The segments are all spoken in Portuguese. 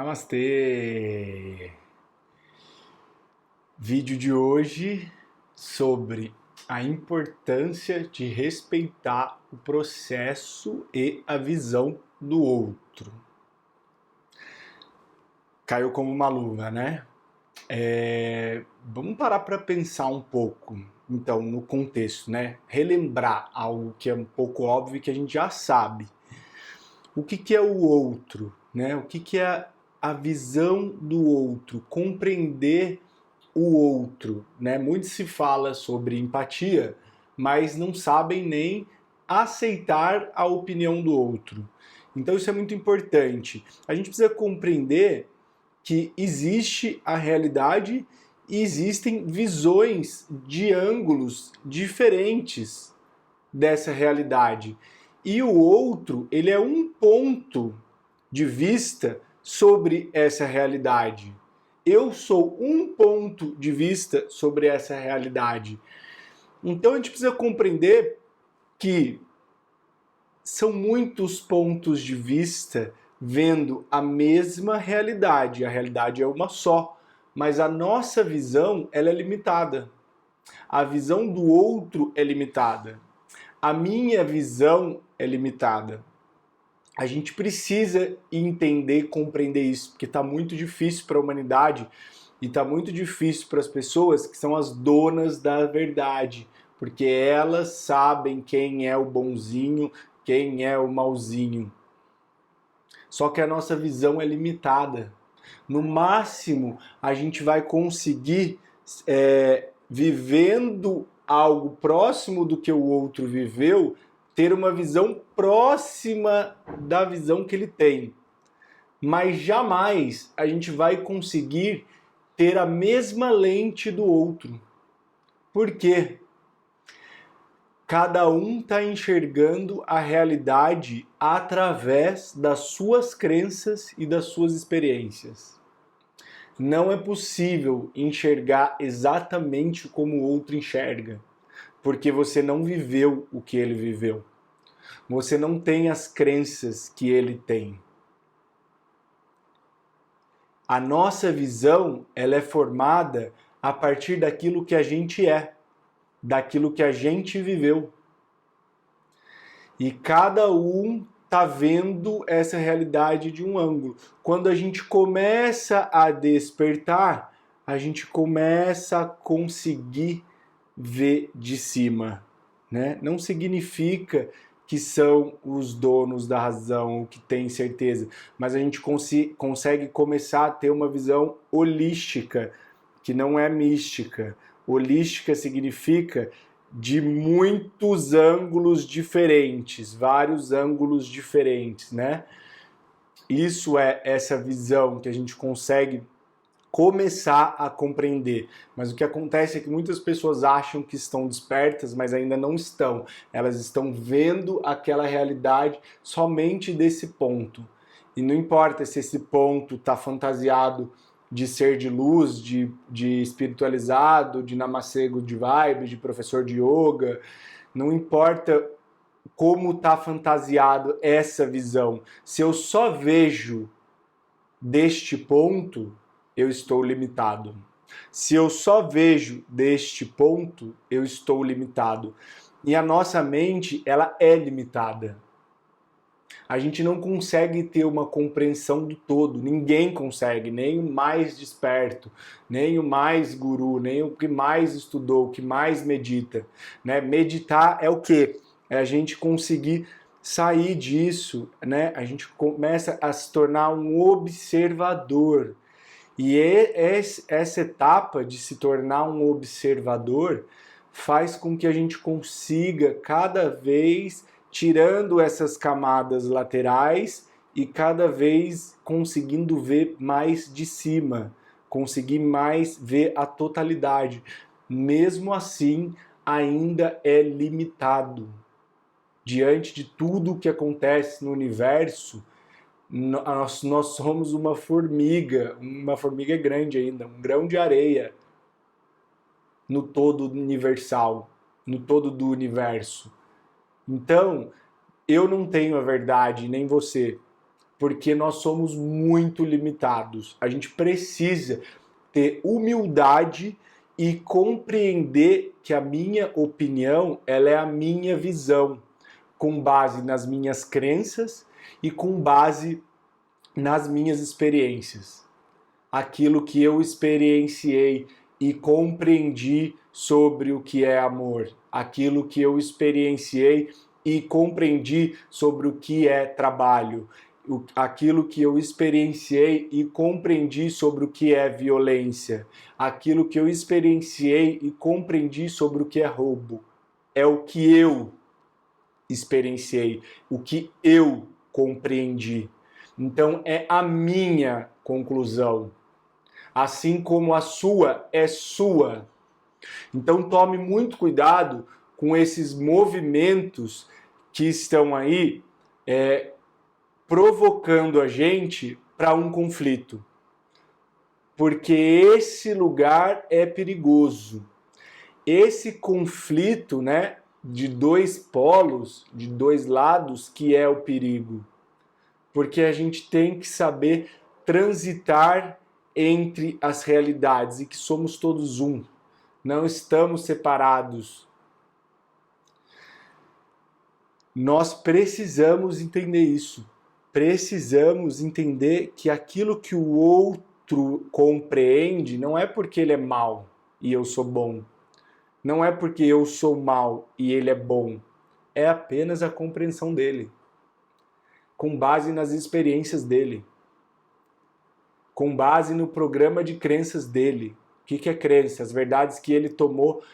Namastê! Vídeo de hoje sobre a importância de respeitar o processo e a visão do outro. Caiu como uma luva, né? Vamos parar para pensar um pouco, então, no contexto, né? Relembrar algo que é um pouco óbvio e que a gente já sabe. O que é o outro, né? O que é a visão do outro, compreender o outro, né? Muito se fala sobre empatia, mas não sabem nem aceitar a opinião do outro. Então isso é muito importante. A gente precisa compreender que existe a realidade e existem visões de ângulos diferentes dessa realidade. E o outro, ele é um ponto de vista sobre essa realidade. Eu sou um ponto de vista sobre essa realidade. Então a gente precisa compreender que são muitos pontos de vista vendo a mesma realidade. A realidade é uma só, mas a nossa visão ela é limitada. A visão do outro é limitada. A minha visão é limitada. A gente precisa entender e compreender isso, porque está muito difícil para a humanidade e está muito difícil para as pessoas que são as donas da verdade, porque elas sabem quem é o bonzinho, quem é o malzinho. Só que a nossa visão é limitada. No máximo, a gente vai conseguir, vivendo algo próximo do que o outro viveu, ter uma visão próxima da visão que ele tem. Mas jamais a gente vai conseguir ter a mesma lente do outro. Por quê? Cada um está enxergando a realidade através das suas crenças e das suas experiências. Não é possível enxergar exatamente como o outro enxerga, porque você não viveu o que ele viveu. Você não tem as crenças que ele tem. A nossa visão, ela é formada a partir daquilo que a gente é, daquilo que a gente viveu. E cada um está vendo essa realidade de um ângulo. Quando a gente começa a despertar, a gente começa a conseguir ver de cima, né? Não significa que são os donos da razão, que têm certeza, mas a gente consegue começar a ter uma visão holística, que não é mística. Holística significa de muitos ângulos diferentes, vários ângulos diferentes, né? Isso é essa visão que a gente consegue começar a compreender. Mas o que acontece é que muitas pessoas acham que estão despertas, mas ainda não estão. Elas estão vendo aquela realidade somente desse ponto. E não importa se esse ponto está fantasiado de ser de luz, de espiritualizado, de namastê good vibe, de professor de yoga, não importa como está fantasiado essa visão. Se eu só vejo deste ponto, eu estou limitado. Se eu só vejo deste ponto, eu estou limitado. E a nossa mente, ela é limitada. A gente não consegue ter uma compreensão do todo, ninguém consegue, nem o mais desperto, nem o mais guru, nem o que mais estudou, o que mais medita, né? Meditar é o quê? É a gente conseguir sair disso, né? A gente começa a se tornar um observador. E essa etapa de se tornar um observador faz com que a gente consiga cada vez tirando essas camadas laterais e cada vez conseguindo ver mais de cima, conseguir mais ver a totalidade. Mesmo assim, ainda é limitado. Diante de tudo o que acontece no universo, nós somos uma formiga grande ainda, um grão de areia no todo universal, no todo do universo. Então, eu não tenho a verdade, nem você. porque nós somos muito limitados. A gente precisa ter humildade e compreender que a minha opinião, ela é a minha visão, com base nas minhas crenças e com base nas minhas experiências. Aquilo que eu experienciei e compreendi sobre o que é amor, aquilo que eu experienciei e compreendi sobre o que é trabalho, aquilo que eu experienciei e compreendi sobre o que é violência, aquilo que eu experienciei e compreendi sobre o que é roubo. É o que eu experienciei, o que eu compreendi. Então é a minha conclusão, assim como a sua é sua. Então tome muito cuidado com esses movimentos que estão aí provocando a gente para um conflito. Porque esse lugar é perigoso. Esse conflito, né, de dois polos, de dois lados, que é o perigo. Porque a gente tem que saber transitar entre as realidades e que somos todos um. Não estamos separados. Nós precisamos entender isso. Precisamos entender que aquilo que o outro compreende não é porque ele é mau e eu sou bom. Não é porque eu sou mau e ele é bom. É apenas a compreensão dele. Com base nas experiências dele. Com base no programa de crenças dele. O que é crença? As verdades que ele tomou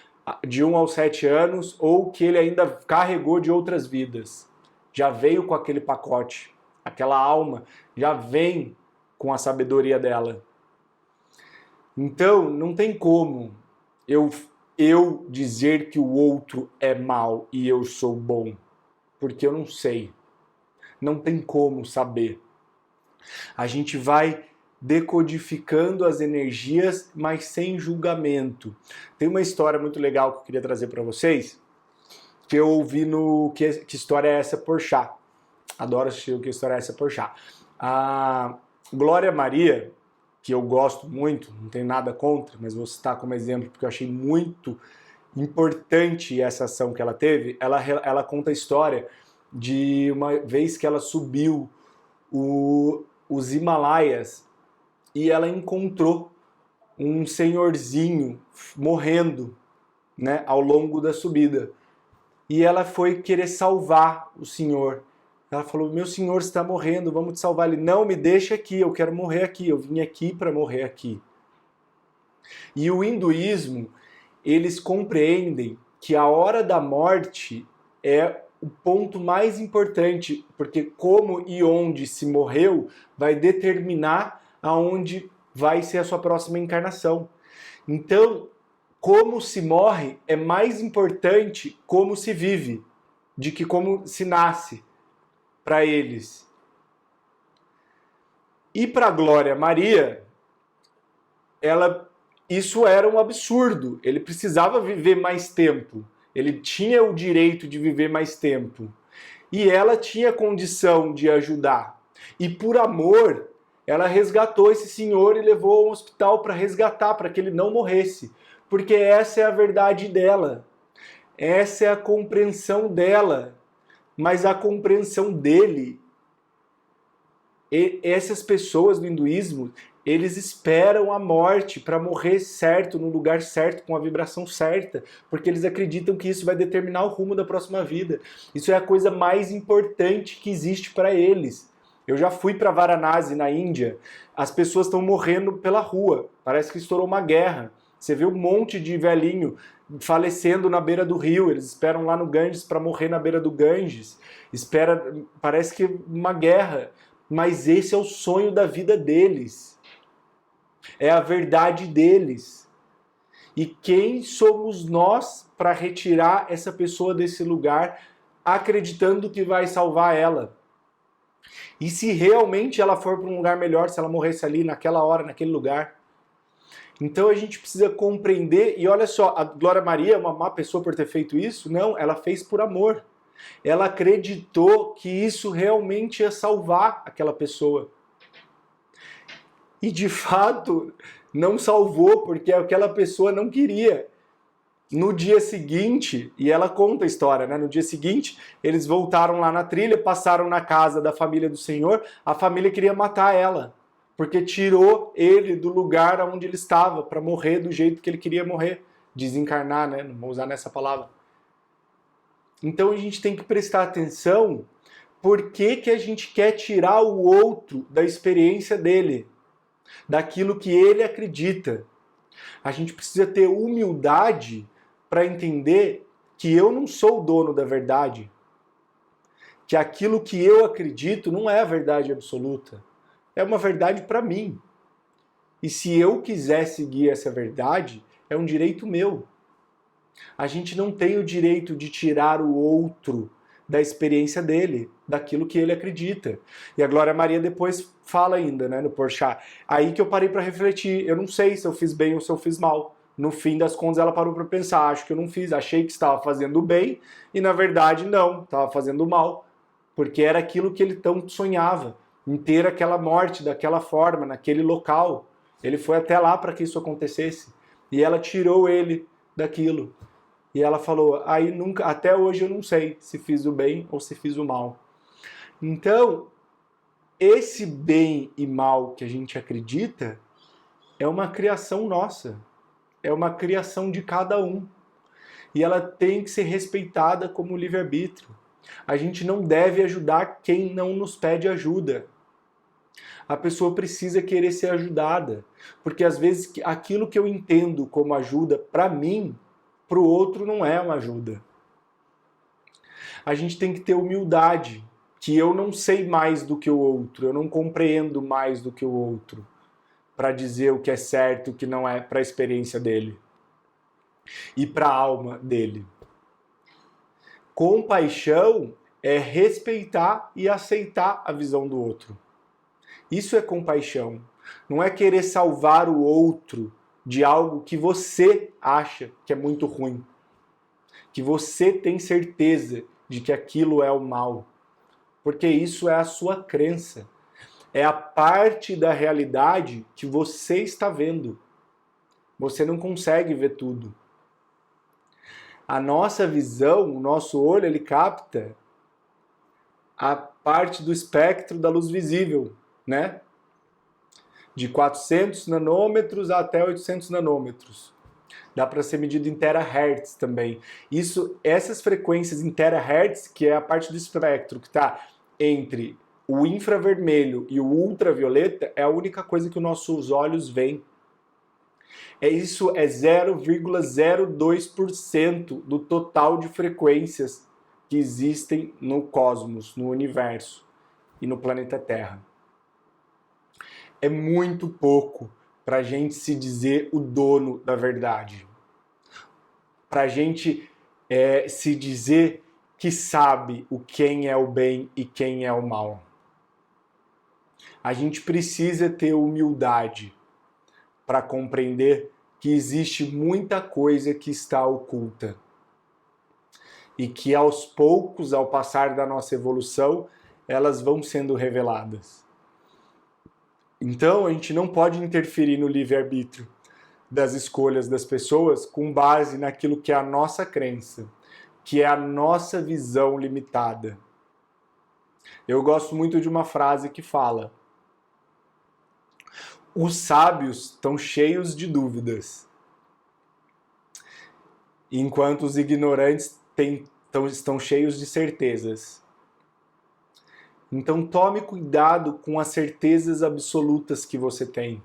de 1 aos 7 anos ou que ele ainda carregou de outras vidas. Já veio com aquele pacote. Aquela alma já vem com a sabedoria dela. Então, não tem como eu dizer que o outro é mau e eu sou bom, porque eu não sei. Não tem como saber. A gente vai decodificando as energias, mas sem julgamento. Tem uma história muito legal que eu queria trazer para vocês, que eu ouvi no Que História é Essa, Porchat. Adoro assistir o Que História é Essa, Porchat. A Glória Maria, que eu gosto muito, não tenho nada contra, mas vou citar como exemplo porque eu achei muito importante essa ação que ela teve. Ela conta a história de uma vez que ela subiu os Himalaias e ela encontrou um senhorzinho morrendo, né, ao longo da subida. E ela foi querer salvar o senhor. Ela falou, meu senhor está morrendo, vamos te salvar. Ele, não, me deixa aqui, eu quero morrer aqui, eu vim aqui para morrer aqui. E o hinduísmo, eles compreendem que a hora da morte é o ponto mais importante, porque como e onde se morreu vai determinar aonde vai ser a sua próxima encarnação. Então, como se morre é mais importante como se vive, de que como se nasce para eles. E para Glória Maria, isso era um absurdo. Ele precisava viver mais tempo. Ele tinha o direito de viver mais tempo. E ela tinha condição de ajudar. E por amor, ela resgatou esse senhor e levou ao hospital para resgatar, para que ele não morresse. Porque essa é a verdade dela. Essa é a compreensão dela. Mas a compreensão dele, essas pessoas do hinduísmo, eles esperam a morte para morrer certo, no lugar certo, com a vibração certa, porque eles acreditam que isso vai determinar o rumo da próxima vida. Isso é a coisa mais importante que existe para eles. Eu já fui para Varanasi, na Índia, as pessoas estão morrendo pela rua, parece que estourou uma guerra. Você vê um monte de velhinho falecendo na beira do rio, eles esperam lá no Ganges para morrer na beira do Ganges. Parece que uma guerra, mas esse é o sonho da vida deles. É a verdade deles. E quem somos nós para retirar essa pessoa desse lugar acreditando que vai salvar ela? E se realmente ela for para um lugar melhor, se ela morresse ali naquela hora, naquele lugar? Então a gente precisa compreender, e olha só, a Glória Maria é uma má pessoa por ter feito isso? Não, ela fez por amor. Ela acreditou que isso realmente ia salvar aquela pessoa. E de fato não salvou, porque aquela pessoa não queria. No dia seguinte, e ela conta a história, né? No dia seguinte, eles voltaram lá na trilha, passaram na casa da família do Senhor, a família queria matar ela, porque tirou ele do lugar onde ele estava, para morrer do jeito que ele queria morrer, desencarnar, né? Não vou usar nessa palavra. Então a gente tem que prestar atenção por que a gente quer tirar o outro da experiência dele, daquilo que ele acredita. A gente precisa ter humildade para entender que eu não sou o dono da verdade, que aquilo que eu acredito não é a verdade absoluta, é uma verdade para mim. E se eu quiser seguir essa verdade, é um direito meu. A gente não tem o direito de tirar o outro da experiência dele, daquilo que ele acredita. E a Glória Maria depois fala ainda, né, no Porchat. Aí que eu parei para refletir, eu não sei se eu fiz bem ou se eu fiz mal. No fim das contas ela parou para pensar, acho que eu não fiz, achei que estava fazendo bem e na verdade não, estava fazendo mal. Porque era aquilo que ele tanto sonhava, em ter aquela morte daquela forma, naquele local. Ele foi até lá para que isso acontecesse. E ela tirou ele daquilo. E ela falou, aí nunca, até hoje eu não sei se fiz o bem ou se fiz o mal. Então, esse bem e mal que a gente acredita é uma criação nossa. É uma criação de cada um. E ela tem que ser respeitada como livre-arbítrio. A gente não deve ajudar quem não nos pede ajuda. A pessoa precisa querer ser ajudada. Porque às vezes aquilo que eu entendo como ajuda para mim, para o outro não é uma ajuda. A gente tem que ter humildade, que eu não sei mais do que o outro, eu não compreendo mais do que o outro, para dizer o que é certo, o que não é, para a experiência dele e para a alma dele. Compaixão é respeitar e aceitar a visão do outro. Isso é compaixão. Não é querer salvar o outro de algo que você acha que é muito ruim, que você tem certeza de que aquilo é o mal, porque isso é a sua crença, é a parte da realidade que você está vendo. Você não consegue ver tudo. A nossa visão, o nosso olho, ele capta a parte do espectro da luz visível, né? De 400 nanômetros até 800 nanômetros. Dá para ser medido em terahertz também. Essas frequências em terahertz, que é a parte do espectro que está entre o infravermelho e o ultravioleta, é a única coisa que os nossos olhos veem. Isso é 0,02% do total de frequências que existem no cosmos, no universo e no planeta Terra. É muito pouco para a gente se dizer o dono da verdade. Para a gente se dizer que sabe quem é o bem e quem é o mal. A gente precisa ter humildade para compreender que existe muita coisa que está oculta. E que aos poucos, ao passar da nossa evolução, elas vão sendo reveladas. Então, a gente não pode interferir no livre-arbítrio das escolhas das pessoas com base naquilo que é a nossa crença, que é a nossa visão limitada. Eu gosto muito de uma frase que fala: os sábios estão cheios de dúvidas, enquanto os ignorantes estão cheios de certezas. Então tome cuidado com as certezas absolutas que você tem.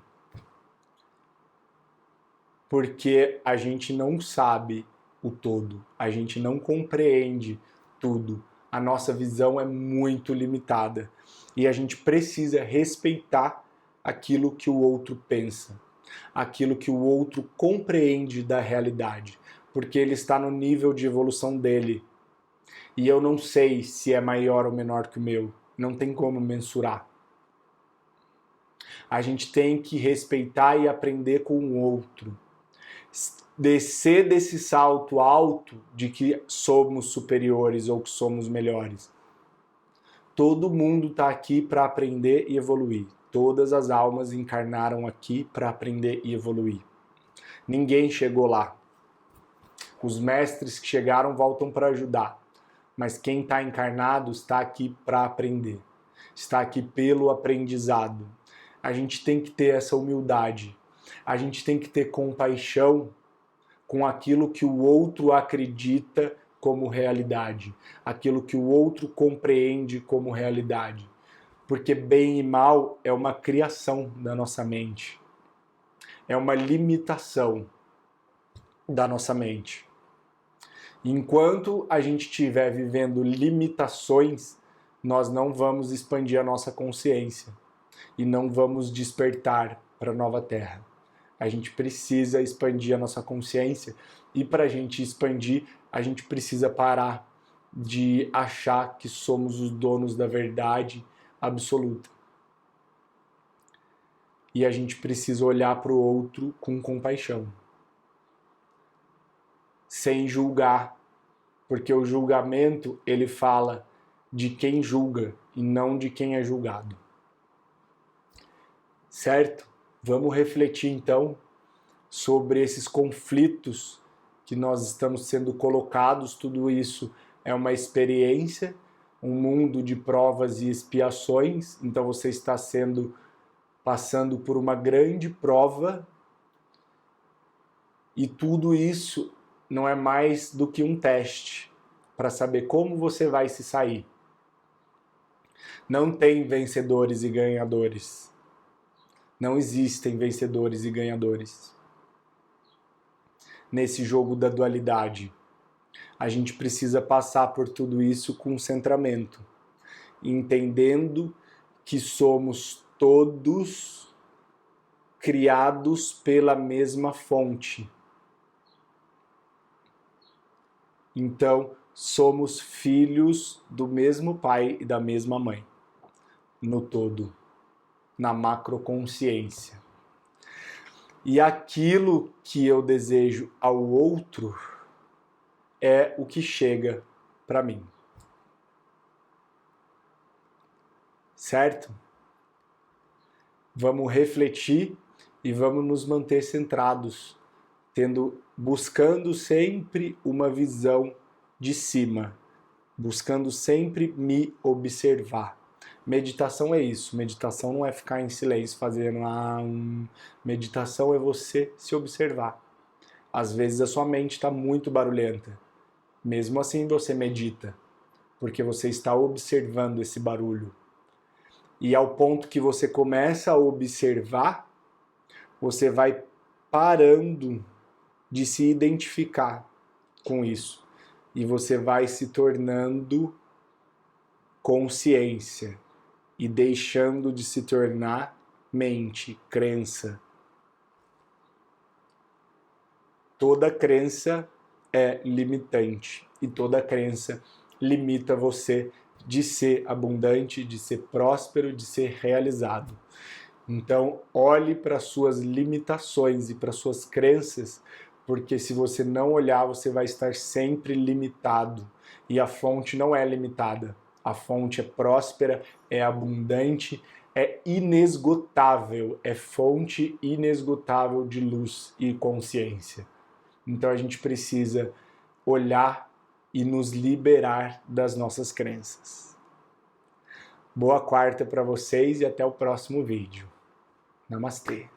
Porque a gente não sabe o todo, a gente não compreende tudo. A nossa visão é muito limitada. E a gente precisa respeitar aquilo que o outro pensa, aquilo que o outro compreende da realidade, porque ele está no nível de evolução dele. E eu não sei se é maior ou menor que o meu. Não tem como mensurar. A gente tem que respeitar e aprender com o outro. descer desse salto alto de que somos superiores ou que somos melhores. Todo mundo está aqui para aprender e evoluir. Todas as almas encarnaram aqui para aprender e evoluir. Ninguém chegou lá. Os mestres que chegaram voltam para ajudar. Mas quem está encarnado está aqui para aprender. Está aqui pelo aprendizado. A gente tem que ter essa humildade. A gente tem que ter compaixão com aquilo que o outro acredita como realidade. Aquilo que o outro compreende como realidade. Porque bem e mal é uma criação da nossa mente. É uma limitação da nossa mente. Enquanto a gente estiver vivendo limitações, nós não vamos expandir a nossa consciência e não vamos despertar para a nova Terra. A gente precisa expandir a nossa consciência e para a gente expandir, a gente precisa parar de achar que somos os donos da verdade absoluta. E a gente precisa olhar para o outro com compaixão. Sem julgar, porque o julgamento, ele fala de quem julga e não de quem é julgado. Certo? Vamos refletir então sobre esses conflitos que nós estamos sendo colocados. Tudo isso é uma experiência, um mundo de provas e expiações. Então você está passando por uma grande prova e tudo isso não é mais do que um teste para saber como você vai se sair. Não tem vencedores e ganhadores. Não existem vencedores e ganhadores. Nesse jogo da dualidade, a gente precisa passar por tudo isso com centramento, entendendo que somos todos criados pela mesma fonte. Então, somos filhos do mesmo pai e da mesma mãe, no todo, na macroconsciência. E aquilo que eu desejo ao outro é o que chega para mim. Certo? Vamos refletir e vamos nos manter centrados, buscando sempre uma visão de cima, buscando sempre me observar. Meditação é isso. Meditação não é ficar em silêncio fazendo meditação é você se observar. Às vezes a sua mente está muito barulhenta. Mesmo assim você medita, porque você está observando esse barulho. E ao ponto que você começa a observar, você vai parando de se identificar com isso. E você vai se tornando consciência e deixando de se tornar mente, crença. Toda crença é limitante e toda crença limita você de ser abundante, de ser próspero, de ser realizado. Então, olhe para suas limitações e para suas crenças, porque se você não olhar, você vai estar sempre limitado. E a fonte não é limitada. A fonte é próspera, é abundante, é inesgotável, é fonte inesgotável de luz e consciência. Então a gente precisa olhar e nos liberar das nossas crenças. Boa quarta para vocês e até o próximo vídeo. Namastê.